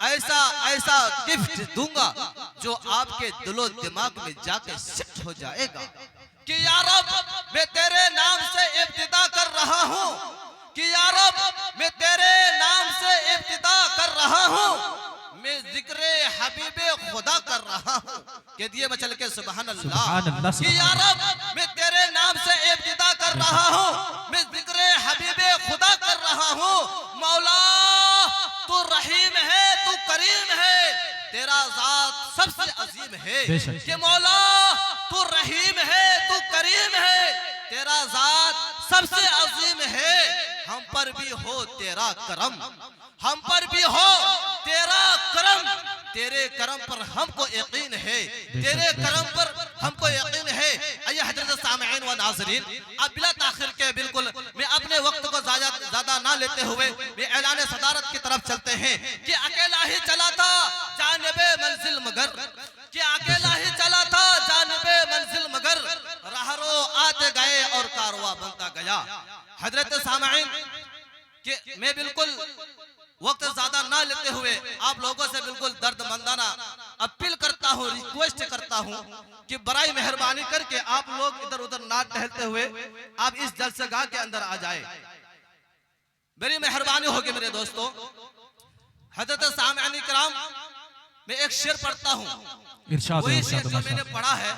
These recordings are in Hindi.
ऐसा ऐसा गिफ्ट दूंगा जो आपके दिलो दिमाग में जाके शिफ्ट हो जाएगा कि या रब मैं तेरे नाम से इब्तिदा कर रहा हूँ, कि या रब मैं तेरे नाम से इब्तिदा कर रहा हूँ, मैं जिक्र हबीबे खुदा कर रहा हूँ। कह दिए मैं चल के सुभान अल्लाह। कि या रब मैं तेरे नाम से इब्तिदा कर रहा हूँ, मैं जिक्र हबीबे खुदा कर रहा हूँ। मौला तू रहीम है, तू करीम है, तेरा जात सबसे अजीम है। कि मौला तू रहीम है, तू करीम है, तेरा जात सबसे अजीम है। हम पर भी हो तेरा करम, हम पर भी हो तेरा करम, तेरे करम पर हमको यकीन है, तेरे करम पर हमको यकीन है। आइए हज़रत सामईन व नाज़रीन, अब बिला ताखिर के बिल्कुल मैं अपने वक्त को ज्यादा ना लेते हुए मैं ऐलान सदारत की तरफ चलते हैं कि अकेला ही चला था जानिबे मंजिल मगर, कि अकेला ही चला था जानिबे मंजिल मगर, राहरो आते गए और कारवा बनता गया। हजरत सामईन कि मैं बिल्कुल वक्त ज्यादा ना लेते हुए आप लोगों से बिल्कुल दर्दमंदाना अपील करता हूँ, रिक्वेस्ट करता हूँ कि बराई मेहरबानी करके आप लोग इधर उधर ना टहलते हुए आप इस जलसेगाह के अंदर आ जाए। मेरी मेहरबानी होगी मेरे दोस्तों। हजरत सामईन इकराम मैं एक शेर पढ़ता हूँ, वही शेर जो मैंने पढ़ा है,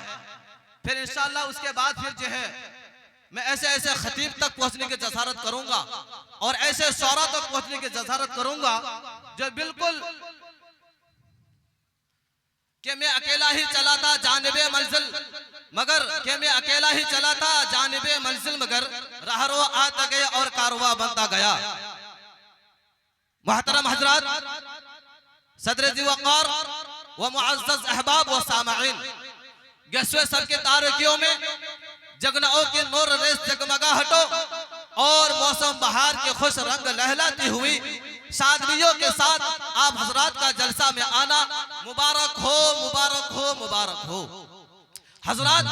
फिर इंशाअल्लाह उसके बाद फिर जो है मैं ऐसे ऐसे खतीब तक पहुंचने की जसारत करूंगा और ऐसे शौरा तक पहुंचने की जसारत करूंगा जो बिल्कुल कि मैं अकेला ही चला था जानिबे मंजिल मगर, कि मैं अकेला ही चला था जानिबे मंजिल मगर, राहरो आता गए और कारवा बनता गया। मुहतरम हजरात, सदर जी वक़ार व मुअज़्ज़ज़ अहबाब व सामईन, गैसवे सब के तारकियों में जगनाओं के नूर रेस जगमगा हटो और मौसम बहार के खुश रंग लहलाती हुई शादियों के साथ आप हजरात का जलसा में आना मुबारक हो, मुबारक हो, मुबारक हो। हजरात,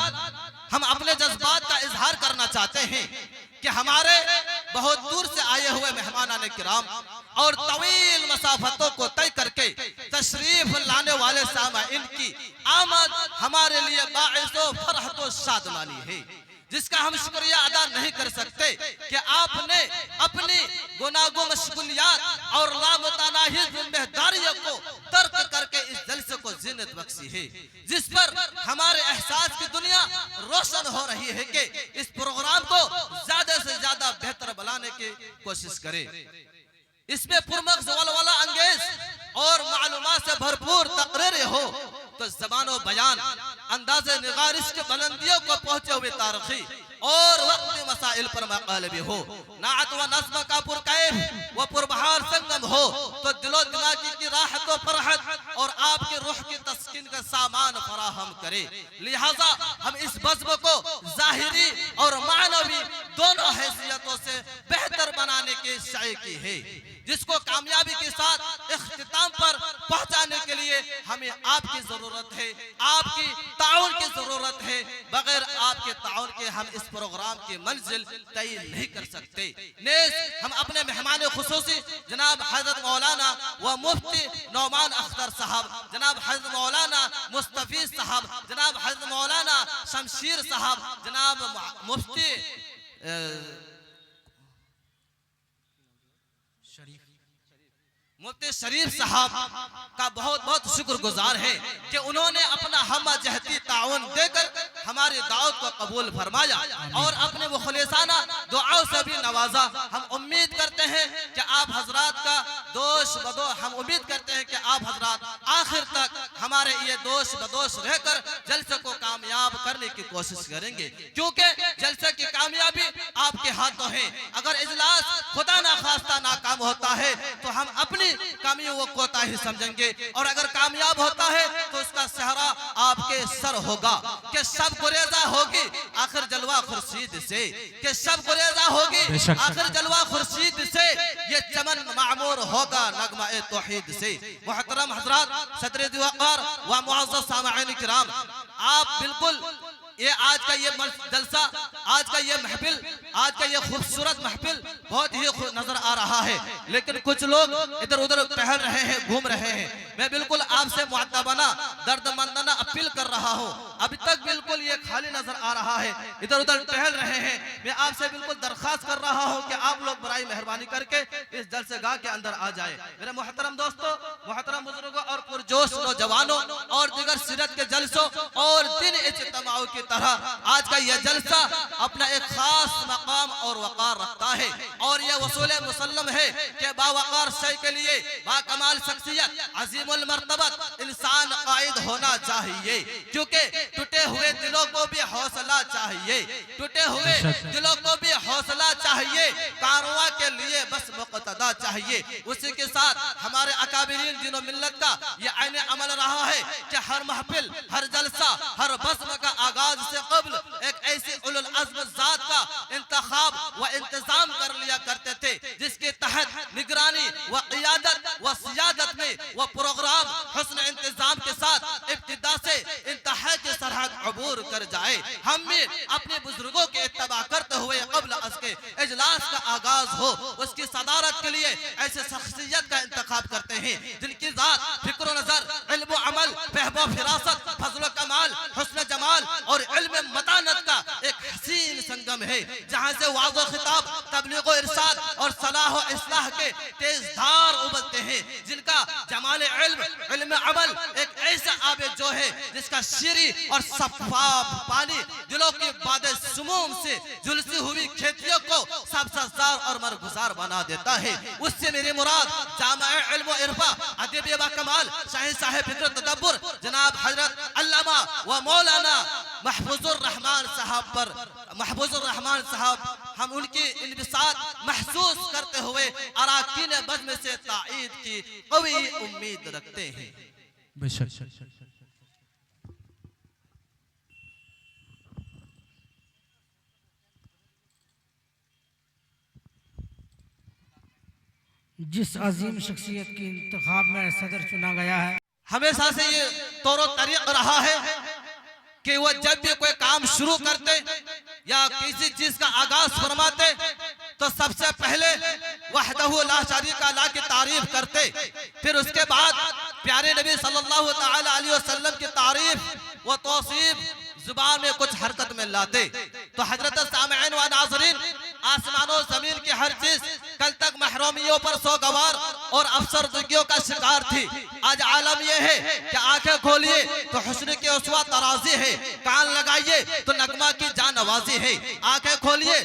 हम अपने जज्बात का इजहार करना चाहते हैं कि हमारे बहुत दूर से आए हुए मेहमान किराम और तवील मसाफतों को तय करके तशरीफ लाने वाले सामईन की आमद हमारे लिए बाइसो फरहत व शादमानी है, जिसका हम शुक्रिया अदा नहीं कर सकते कि आपने अपनी गुनागो मशगुलियात और लामतानाही जिम्मेदारियों को तर्क करके इस जलसे को जीनत बख्शी है, जिस पर हमारे एहसास की दुनिया रोशन हो रही है कि इस प्रोग्राम को ज्यादा से ज्यादा बेहतर बनाने की कोशिश करें। इसमें पुरमख्स वलवला अंगेज और मालूमात से भरपूर तकरीरें हो तो ज़बान व बयान अंदाज़े निगारिश के बुलंदियों को पहुंचे हुए तारीखी और वक्ती मसाइल पर मकाले भी हो, नात व नज़्म का पुरकैफ व पुरबहार संगम हो तो दिलो दिमागी की राहत व फरहत और आपके रूह की तस्कीन का सामान फराहम करे। लिहाजा हम इस बज़्म को ज़ाहिरी और मानवी दोनों हैसियतों से बेहतर बनाने की सई की है, जिसको कामयाबी के साथ इख्तिताम पर पहुंचाने के लिए हमें आपकी जरूरत है, आपकी ताउन की जरूरत है। बगैर आपके ताउन के हम इस प्रोग्राम की मंजिल तय नहीं कर सकते। नेज़ हम अपने मेहमान खुसूसी जनाब हजरत मौलाना व मुफ्ती नौमान अख्तर साहब, जनाब हजरत मौलाना मुस्तफीज साहब, जनाब हजरत मौलाना शमशीर साहब, जनाब मुफ्ती मुफ्ती शरीफ साहब का बहुत बहुत शुक्रगुजार है कि उन्होंने अपना हम जहती ताउन देकर हमारी दावत को कबूल फरमाया और अपने मुखलिसाना दुआओं से भी नवाजा। हम उम्मीद करते हैं कि आप हजरात का दोष बदोश, हम उम्मीद करते हैं कि आप हजरात आखिर तक हमारे ये दोष बदोश रहकर जलसे को कामयाब करने की कोशिश करेंगे, क्योंकि जलसे की कामयाबी आपके हाथों है। अगर इजलास खुदा ना खास्ता नाकाम होता है तो हम अपनी कामियों को कोताही समझेंगे, और अगर कामयाब होता है तो उसका सहरा आपके सर होगा कि सब गुरेजा होगी आखिर जलवा खुर्शीद से, कि सब गुरेजा होगी आखिर जलवा खुर्शीद से, ये चमन मामूर होगा नगमा ए तौहीद से। मुहतरम हजरात, सदर वक़ार व मुअज़्ज़ज़ सामईन किराम, आप बिल्कुल ये आज का ये जलसा, आज का ये महफिल, आज का ये खूबसूरत महफिल बहुत ही नजर आ रहा है, लेकिन कुछ लोग इधर उधर टहल रहे हैं, घूम रहे हैं। मैं बिल्कुल आपसे मुअद्दबाना दर्दमंदाना अपील कर रहा हूँ, अभी तक बिल्कुल ये खाली नजर आ रहा है, इधर उधर टहल रहे हैं। मैं आपसे बिल्कुल दरखास्त कर रहा हूँ कि आप लोग बराई मेहरबानी करके इस जलसेगाह के अंदर आ जाए। मेरे मोहतरम दोस्तों, मोहतरम बुजुर्गों और पुरजोश नौजवानों और दिगर सीरत के जलसों और दिन इज्तिमाओं की तरह आज का यह जलसा अपना एक खास मकाम और वकार रखता है, और यह वसूल मुसल्लम है कि बावकार शय के लिए बाकमाल शख्सियत अजीमुल मर्तबत इंसान कायद होना चाहिए, क्योंकि टूटे हुए दिलों को भी हौसला चाहिए, टूटे हुए दिलों को भी हौसला चाहिए, कारवां के लिए बस मुक़तदा चाहिए। उसी के साथ हमारे अकाबिरीन दिनों मिल्लत का यह आईने अमल रहा है कि हर महफिल, हर जलसा, हर बज़्म का आगाज से कब्ल एक ऐसी उलुल अज़्म ज़ात का इंतखाब व इंतजाम कर लिया करते थे जिसके तहत निगरानी व क़ियादत व सियादत में व प्रोग्राम हुस्न इंतजाम के साथ इब्तिदा से इंतहा की सरहद अबूर कर जाए। हम भी अपने बुजुर्गों के इत्तबा करते हुए कब्ल अज़ के इजलास का आगाज हो, उसकी सदारत के लिए ऐसे शख्सियत का इंतखाब करते हैं जिनकी ज़ात, फिक्र नजर, इल्म अमल, फहम फिरासत, फज़ल कमाल, हुस्न जमाल और इल्म मतानत का एक हसीन संगम है, जहाँ से वाज़ खिताब, तबलीग इरशाद और सलाह व इस्लाह के तेज धार उबलते हैं, जिनका जमाल इल्म अमल एक ऐसा आबे जो है जिसका शीरी और शफ़ाफ पानी दिलों की बादे सुमूम से झुलसी हुई खेतियों को सब्ज़ार और मरगुजार बना देता है। उससे मेरी मुराद जामा इल्म व इरफा अदब व कमाल शाही साहिब फिक्र तदब्बुर जनाब हजरत अल्लामा व मौलाना महफूजुर रहमान साहब पर, महफूजुर रहमान साहब, हम उनकी इन्बिसात महसूस करते हुए अराकीन बज़्म से ताईद की कवी उम्मीद रखते हैं। जिस अजीम शख्सियत की इंतखाब में सदर चुना गया है, हमेशा से ये तौर तरीक़ रहा है कि वह जब भी कोई काम शुरू करते या किसी चीज का आगाज फरमाते तो सबसे पहले वहदहु ला शरीका ला की तारीफ करते, फिर उसके बाद प्यारे नबी सल्लल्लाहु तआला अलैहि वसल्लम की तारीफ व तौसीफ जुबान में कुछ हरकत में लाते। तो हजरत सामईन व नाज़रीन, आसमानों जमीन की हर चीज कल तक महरूमियों पर सोगवार और अफसरदगियों का शिकार थी। आज आलम यह है कि आंखें खोलिए तो हुस्न की उसवा तराजी है, कान लगाइए तो नगमा की जान नवाजी है, आंखें खोलिए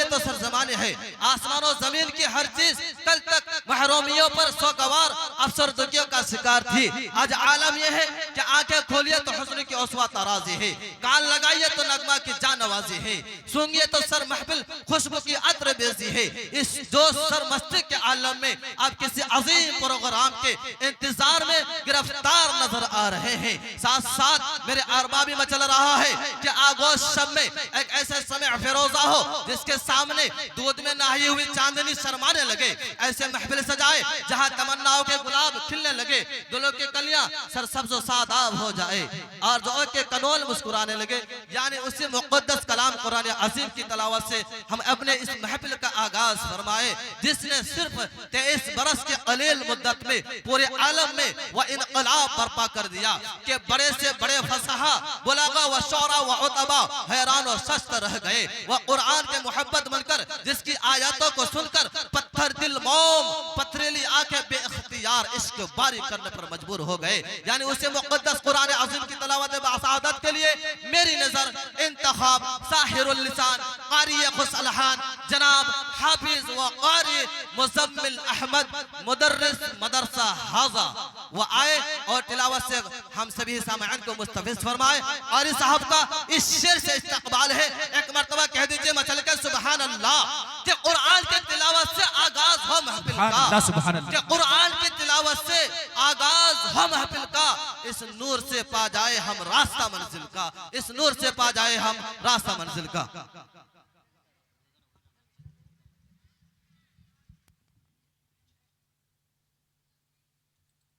तो सरजमानी है। आसमानों जमीन की हर चीज कल तक महरूमियों पर सोगवार अफसरदगियों का शिकार थी। आज आलम यह है कि आंखें खोलिए तो हुस्न की उसवा तराजी है, कान लगाइए तो नगमा की जान नवाजी है, सूंघिए तो सर महफिल खुशबू की अत्र बेजी है। इस जोश सरमस्ती के आलम में आप किसी अजीम प्रोग्राम के इंतजार में गिरफ्तार नजर आ रहे हैं। साथ साथ मेरे अरबाबी में चल रहा है कि आगोश शब में एक ऐसे समय फिरोजा हो जिसके सामने दूध में नहाई हुई चांदनी शर्माने लगे, ऐसे महफिल सजाए जहां तमन्नाओं के गुलाब खिलने लगे, दिलों की कलियां सरसब्ज व सादाब हो जाए और जो के कनोल मुस्कुराने लगे। यानी उसी मुक़द्दस कलाम कुरान अज़ीम की तलावत से हम अपने इस महफिल का आगाज फरमाए, जिसने सिर्फ 23 बरस के कलील मुद्दत में पूरे आलम में वह इनकलाब बर्पा कर दिया कि बड़े से बड़े फसहा बुलागा व शौरा व उतबा हैरान और सस्त रह गए। वह कुरान के मोहब्बत बनकर जिसकी आयतों को सुनकर पत्थर दिल मौम, पथरीली आंखें बेइख्तियार इश्क बारी करने पर मजबूर हो गए। यानी उसे मुक़द्दस कुरान अज़ीम की तलावत बासादत के लिए मेरी नजर इंतखाब साहिरुल लिसान कारी खुसलहान जनाब हाफिज व कारी मुज़म्मिल अहमद मुदर्रिस मदरसा हाजा वो आए और तिलावत से हम सभी सामईन को मुस्तफ़िज़ फरमाए। कारी साहब का इस शेर से इस्तकबाल है, एक मरतबा कह दीजिए मचल कर सुभान अल्लाह कि कुरान के तिलावत से आगाज हो महफिल का, कि कुरान की तिलावत से आगाज हो महफिल का, इस नूर से पा जाए हम रास्ता मंजिल का, इस नूर से पा जाए हम रास्ता मंजिल का।